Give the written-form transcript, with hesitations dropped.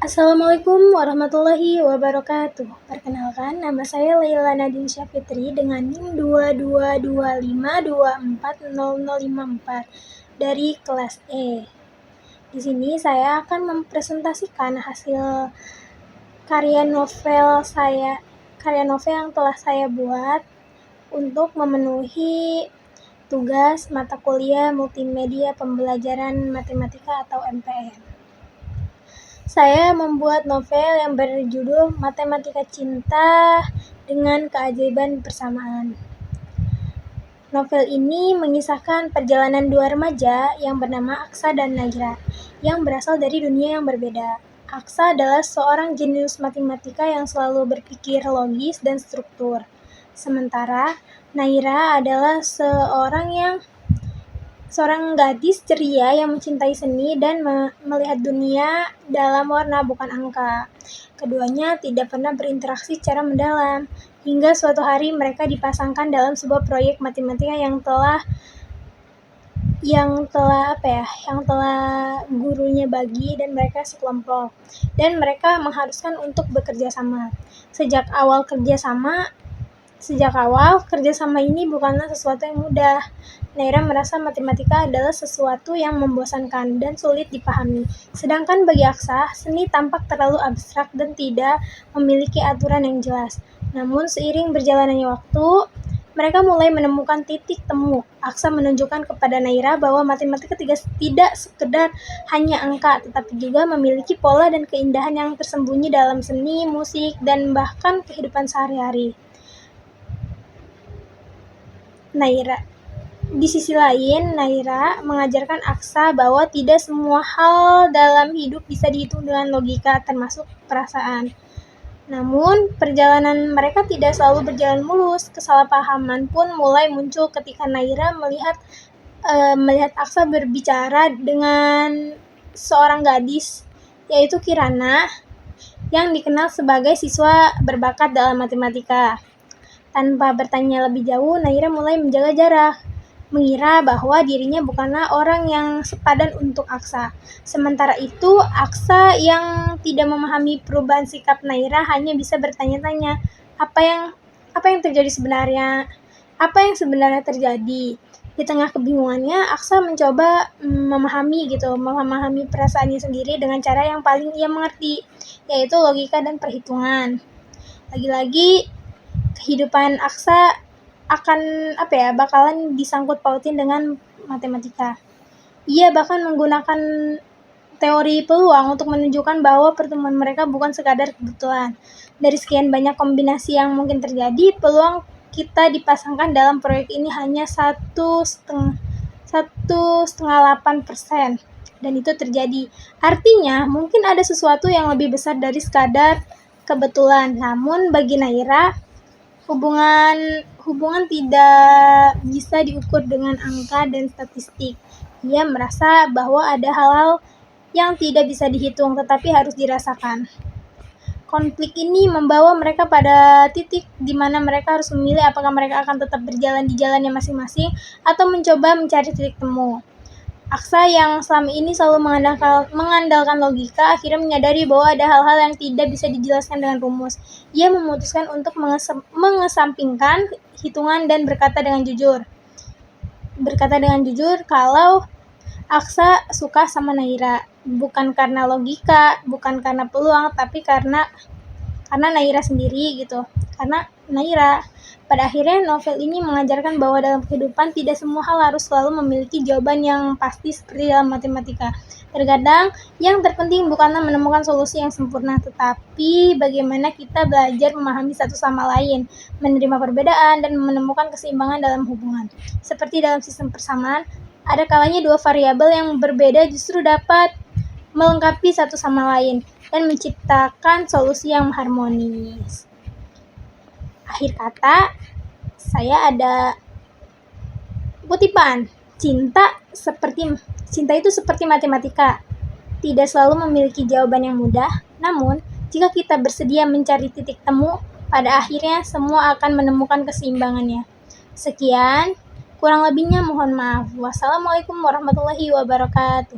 Assalamualaikum warahmatullahi wabarakatuh. Perkenalkan, nama saya Leila Nadine Syafitri dengan NIM 2225240054 dari kelas E. Di sini saya akan mempresentasikan hasil karya novel yang telah saya buat untuk memenuhi tugas mata kuliah multimedia pembelajaran matematika atau MPM. Saya membuat novel yang berjudul Matematika Cinta dengan Keajaiban Persamaan. Novel ini mengisahkan perjalanan dua remaja yang bernama Aksa dan Naira yang berasal dari dunia yang berbeda. Aksa adalah seorang jenius matematika yang selalu berpikir logis dan struktur. Sementara Naira adalah seorang gadis ceria yang mencintai seni dan melihat dunia dalam warna bukan angka. Keduanya tidak pernah berinteraksi secara mendalam, hingga suatu hari mereka dipasangkan dalam sebuah proyek matematika yang telah gurunya bagi dan mereka sekelompok. Dan mereka mengharuskan untuk bekerja sama. Sejak awal kerjasama ini bukanlah sesuatu yang mudah. Naira merasa matematika adalah sesuatu yang membosankan dan sulit dipahami. Sedangkan bagi Aksa, seni tampak terlalu abstrak dan tidak memiliki aturan yang jelas. Namun seiring berjalannya waktu, mereka mulai menemukan titik temu. Aksa menunjukkan kepada Naira bahwa matematika tidak sekedar hanya angka, tetapi juga memiliki pola dan keindahan yang tersembunyi dalam seni, musik, dan bahkan kehidupan sehari-hari. Di sisi lain, Naira mengajarkan Aksa bahwa tidak semua hal dalam hidup bisa dihitung dengan logika, termasuk perasaan. Namun, perjalanan mereka tidak selalu berjalan mulus. Kesalahpahaman pun mulai muncul ketika Naira melihat Aksa berbicara dengan seorang gadis, yaitu Kirana, yang dikenal sebagai siswa berbakat dalam matematika. Tanpa bertanya lebih jauh, Naira mulai menjaga jarak, mengira bahwa dirinya bukanlah orang yang sepadan untuk Aksa. Sementara itu, Aksa yang tidak memahami perubahan sikap Naira hanya bisa bertanya-tanya, apa yang terjadi sebenarnya? Apa yang sebenarnya terjadi? Di tengah kebingungannya, Aksa mencoba memahami perasaannya sendiri dengan cara yang paling ia mengerti, yaitu logika dan perhitungan. Lagi-lagi, kehidupan Aksa bakalan disangkut pautin dengan matematika. Ia bahkan menggunakan teori peluang untuk menunjukkan bahwa pertemuan mereka bukan sekadar kebetulan. Dari sekian banyak kombinasi yang mungkin terjadi, peluang kita dipasangkan dalam proyek ini hanya 1,8%, dan itu terjadi. Artinya, mungkin ada sesuatu yang lebih besar dari sekadar kebetulan. Namun bagi Naira, hubungan tidak bisa diukur dengan angka dan statistik. Ia merasa bahwa ada hal-hal yang tidak bisa dihitung tetapi harus dirasakan. Konflik ini membawa mereka pada titik di mana mereka harus memilih apakah mereka akan tetap berjalan di jalannya masing-masing atau mencoba mencari titik temu. Aksa yang selama ini selalu mengandalkan logika akhirnya menyadari bahwa ada hal-hal yang tidak bisa dijelaskan dengan rumus. Ia memutuskan untuk mengesampingkan hitungan dan berkata dengan jujur kalau Aksa suka sama Naira, bukan karena logika, bukan karena peluang, tapi karena Naira sendiri gitu. Karena Naira, pada akhirnya novel ini mengajarkan bahwa dalam kehidupan tidak semua hal harus selalu memiliki jawaban yang pasti seperti dalam matematika. Terkadang yang terpenting bukanlah menemukan solusi yang sempurna, tetapi bagaimana kita belajar memahami satu sama lain, menerima perbedaan, dan menemukan keseimbangan dalam hubungan. Seperti dalam sistem persamaan, ada kalanya dua variabel yang berbeda justru dapat melengkapi satu sama lain dan menciptakan solusi yang harmonis. Akhir kata, saya ada kutipan, cinta itu seperti matematika, tidak selalu memiliki jawaban yang mudah, namun jika kita bersedia mencari titik temu, pada akhirnya semua akan menemukan keseimbangannya. Sekian, kurang lebihnya mohon maaf. Wassalamualaikum warahmatullahi wabarakatuh.